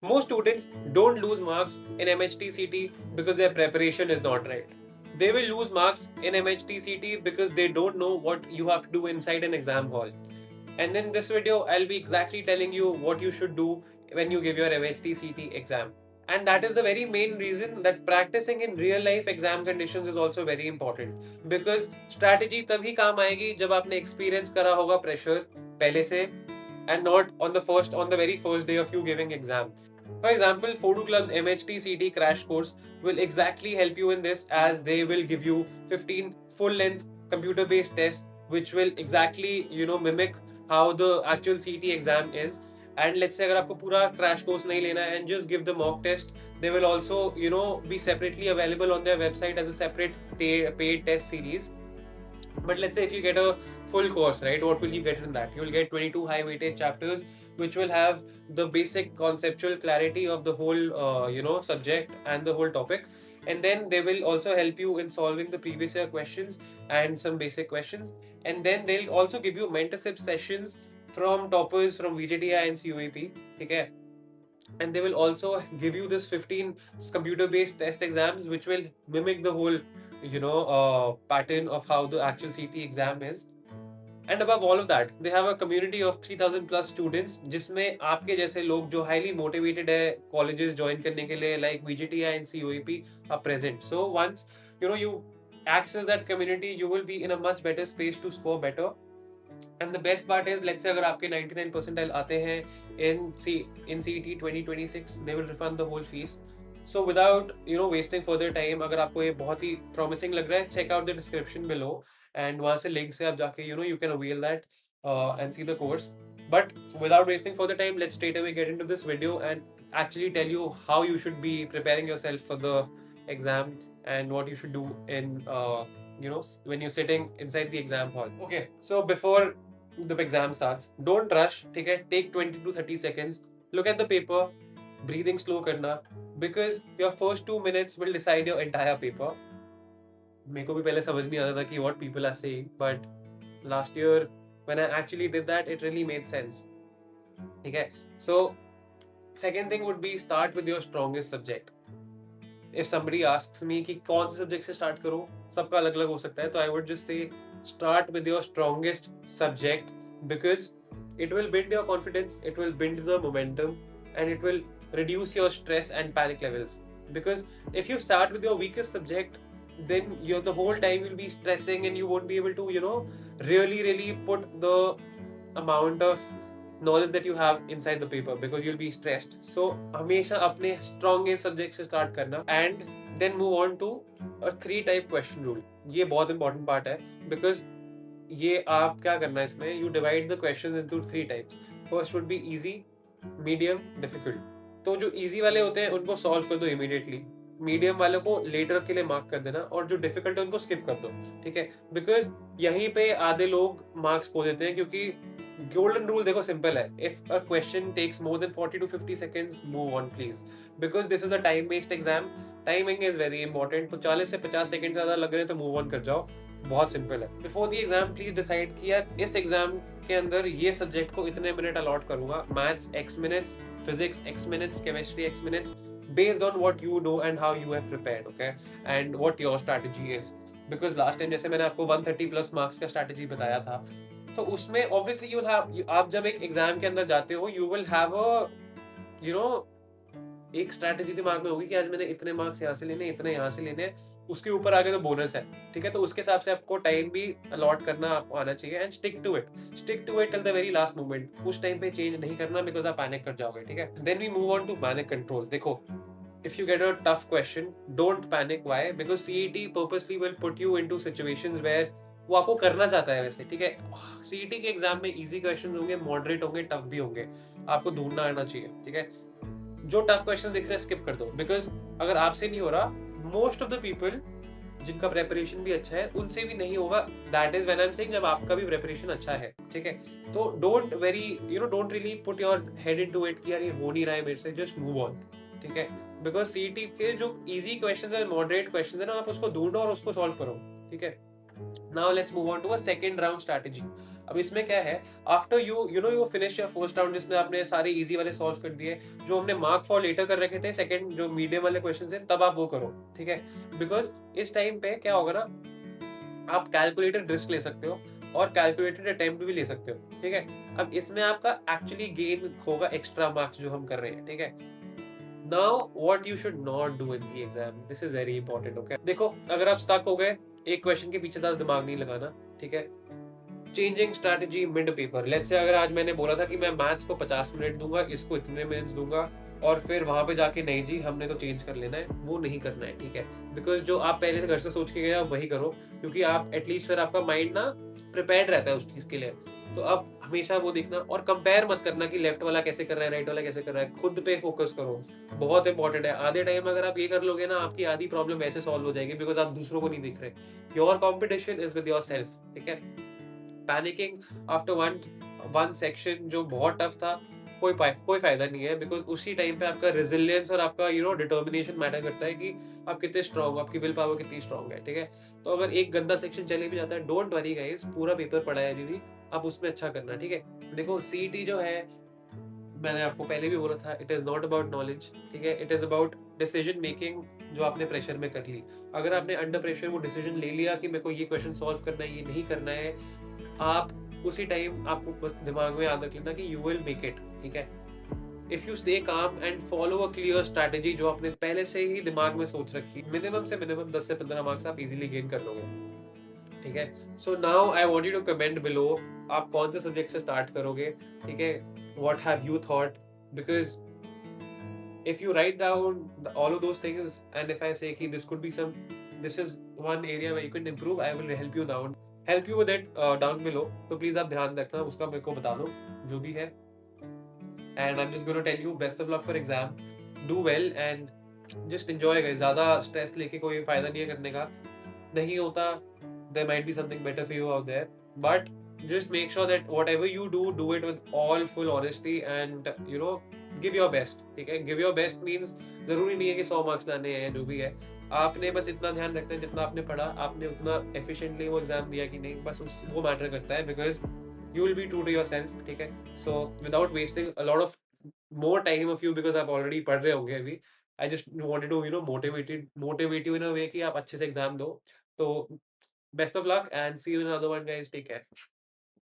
Most students don't lose marks in MHTCT because their preparation is not right. They will lose marks in MHTCT because they don't know what you have to do inside an exam hall. And in this video, I'll be exactly telling you what you should do when you give your MHTCT exam. And that is the very main reason that practicing in real life exam conditions is also very important. Because strategy तभी काम आएगी जब आपने experience करा होगा pressure पहले से and not on the very first day of you giving exam. For example, Photo Club's MHTCT crash course will exactly help you in this, as they will give you 15 full-length computer-based tests which will exactly mimic how the actual CT exam is. And let's say अगर आपको पूरा crash course नहीं लेना है and just give the mock test, they will also be separately available on their website as a separate paid test series. But let's say if you get a full course, right, what will you get in that? You will get 22 high weighted chapters which will have the basic conceptual clarity of the whole subject and the whole topic. And then they will also help you in solving the previous year questions and some basic questions. And then they'll also give you mentorship sessions from toppers from VJTI and COEP. Okay? And they will also give you this 15 computer based test exams which will mimic the whole pattern of how the actual CT exam is. And above all of that, they have a community of 3000 plus students जिसमें आपके जैसे लोग जो highly motivated है colleges join करने के लिए, like VGTI and COEP are present. So once you access that community, you will be in a much better space to score better. And the best part is, let's say अगर आपके 99 percentile आते हैं in CET 2026, they will refund the whole fees. So without wasting further time, अगर आपको ये बहुत ही promising लग रहा है, check out the description below and वहाँ से link से आप जाके you can avail that and see the course. But without wasting further time, let's straight away get into this video and actually tell you how you should be preparing yourself for the exam and what you should do in when you're sitting inside the exam hall. Okay, so before the exam starts, don't rush. Take 20 to 30 seconds, look at the paper, breathing slow karna, because your first 2 minutes will decide your entire paper. मेरे को भी पहले समझ नहीं आता था कि what people are saying, but last year when I actually did that, it really made sense. Okay, so second thing would be start with your strongest subject. If somebody asks me कि कौन से subject से start करूँ, सबका अलग अलग हो सकता है, तो I would just say start with your strongest subject, because it will build your confidence, it will build the momentum, and it will reduce your stress and panic levels. Because if you start with your weakest subject, then the whole time you'll be stressing and you won't be able to really put the amount of knowledge that you have inside the paper, because you'll be stressed. So हमेशा अपने strongest subject से start करना and then move on to a 3 type question rule. ये बहुत important part है, because ये आप क्या करना है इसमें, you divide the questions into 3 types. First would be easy, medium, difficult. तो जो easy वाले होते हैं उनको solve कर दो immediately, मीडियम वालों को लेटर के लिए मार्क कर देना, और जो डिफिकल्ट है उनको स्किप कर दो. ठीक है, बिकॉज यहीं पे आधे लोग मार्क्स खो देते हैं, क्योंकि गोल्डन रूल देखो सिंपल है. If a question takes more than 40 to 50 seconds, move on please, because this is a time based exam. Timing is very important. तो 40 से 50 सेकंड ज्यादा लग रहे हैं तो मूव ऑन कर जाओ. बहुत सिंपल है. Before the exam please decide कि यार इस एग्जाम के अंदर ये सब्जेक्ट को इतने मिनट अलॉट करूंगा. Maths x minutes, physics x minutes, chemistry x minutes, based on what you know and how you have prepared, okay, and what your strategy is. Because last time जैसे मैंने आपको 130 plus marks का strategy बताया था, तो उसमें obviously you will have, आप जब एक एग्जाम के अंदर जाते हो, you will have a एक स्ट्रैटेजी दिमाग में होगी कि आज मैंने इतने मार्क्स यहाँ से लेने, इतने यहाँ से लेने, उसके ऊपर आगे तो बोनस है. ठीक है, तो उसके हिसाब से आपको टाइम भी अलॉट करना आपको आना चाहिए. And stick to it till the very last moment. उस टाइम पे चेंज नहीं करना, बिकॉज आप पैनिक कर जाओगे. ठीक है, then we move on to panic control. देखो, if you get a tough question, don't panic. Why? Because CET purposely will put you into situations where वो आपको करना चाहता है वैसे. ठीक है, CET के एग्जाम में इजी क्वेश्चन होंगे, मॉडरेट होंगे, टफ भी होंगे. आपको ढूंढना आना चाहिए. ठीक है, जो टफ क्वेश्चन दिख रहे हैं स्किप कर दो, बिकॉज अगर आपसे नहीं हो रहा, मोस्ट ऑफ द पीपल जिनका प्रेपरेशन भी अच्छा है उनसे भी नहीं होगा. That is when I am saying जब आपका भी प्रेपरेशन अच्छा है. ठीक है, तो don't really put your head into it कि यार ये हो नहीं रहा है मेरे से, जस्ट मूव ऑन. ठीक है, बिकॉज सीईटी के जो इजी क्वेश्चन है, मॉडरेट क्वेश्चन है ना, आप उसको ढूंढो और उसको सॉल्व करो. ठीक है, now let's move on to a second round strategy. अब इसमें क्या है, after you finish your first round जिसमें आपने सारे इजी वाले सॉल्व कर दिए, जो हमने मार्क फॉर लेटर कर रखे थे सेकंड जो मीडियम वाले क्वेश्चन थे, तब आप वो करो, ठीक है। बिकॉज इस टाइम पे क्या होगा ना, आप कैलकुलेटेड रिस्क ले सकते हो और कैलकुलेटेड अटेम्प्ट भी ले सकते हो, ठीक है। अब इसमें आपका एक्चुअली गेन होगा एक्स्ट्रा मार्क्स जो हम कर रहे हैं, ठीक है। Now what you should not do in the exam, this is very important, okay. देखो, अगर आप स्टक हो गए, एक क्वेश्चन के पीछे ज्यादा दिमाग नहीं लगाना, ठीक है। Changing strategy mid paper, let's say अगर आज मैंने बोला था कि मैं मैथ्स को 50 मिनट दूंगा, इसको इतने मिनट्स दूंगा, और फिर वहां पे जाके नहीं जी हमने तो चेंज कर लेना है, वो नहीं करना है, ठीक है। बिकॉज जो आप पहले से घर से सोच के गए आप वही करो, क्योंकि आप एटलीस्ट फिर आपका माइंड ना प्रिपेयर्ड रहता है उस चीज के लिए। तो अब हमेशा वो देखना और कंपेयर मत करना कि लेफ्ट वाला कैसे कर रहा है, राइट वाला कैसे कर रहा है, खुद पे फोकस करो, बहुत इंपॉर्टेंट है। आधे टाइम अगर आप ये कर लोगे ना, आपकी आधी प्रॉब्लम वैसे सॉल्व हो जाएगी, बिकॉज आप दूसरों को नहीं दिख रहे। Your competition is with your self, ठीक है। पैनिकिंग आफ्टर वन सेक्शन जो बहुत टफ था, कोई फायदा नहीं है, बिकॉज उसी टाइम पे आपका रेजिलियंस और आपका डिटर्मिनेशन मैटर करता है कि आप कितने स्ट्रांग, आपकी विल पावर कितनी स्ट्रांग है, ठीक है। तो अगर एक गंदा सेक्शन चले भी जाता है, डोंट वरी गाइस, पूरा पेपर पड़ा है दीदी, आप उसमें अच्छा करना, ठीक है। देखो सीईटी जो है, मैंने आपको पहले भी बोला था, it is not about knowledge, ठीक है, it is about decision making जो आपने प्रेशर में कर ली। अगर आपने अंडर प्रेशर वो डिसीजन ले लिया कि मेरे को ये क्वेश्चन सॉल्व करना है, ये नहीं करना है, आप उसी टाइम आपको बस दिमाग में याद रख लेना कि यू विल मेक इट, ठीक है। If you stay calm and follow a clear strategy जो आपने पहले से ही दिमाग में सोच रखी, मिनिमम से मिनिमम 10 से 15 मार्क्स आप इजीली गेन कर लोगे, ठीक है। So now I want you to comment below, आप कौन से सब्जेक्ट से स्टार्ट करोगे, ठीक है। What have you thought, because if you write down all of those things, and if I say ki this is one area where you can improve, I will help you with it down below. तो please आप ध्यान रखना, उसका मेरे को बता दो जो भी है। And I'm just going to tell you best of luck for exam, do well and just enjoy guys, ज़्यादा stress लेके कोई फायदा नहीं है करने का, नहीं होता, there might be something better for you out there, but just make sure that whatever you do it with all full honesty and give your best, ठीक है। give your best means जरूरी नहीं है कि 100 मार्क्स लाने हैं, जो भी है आपने बस इतना ध्यान रखना है, जितना आपने पढ़ा आपने उतना एफिशिएंटली वो एग्जाम दिया कि नहीं, बस वो मैटर करता है, because you will be true to yourself, ठीक है। so without wasting a lot of more time of you, because आप already पढ़ रहे होंगे अभी, I just wanted to motivate you in a way कि आप अच्छे से एग्जाम दो। तो best of luck and see you in another one guys, take care।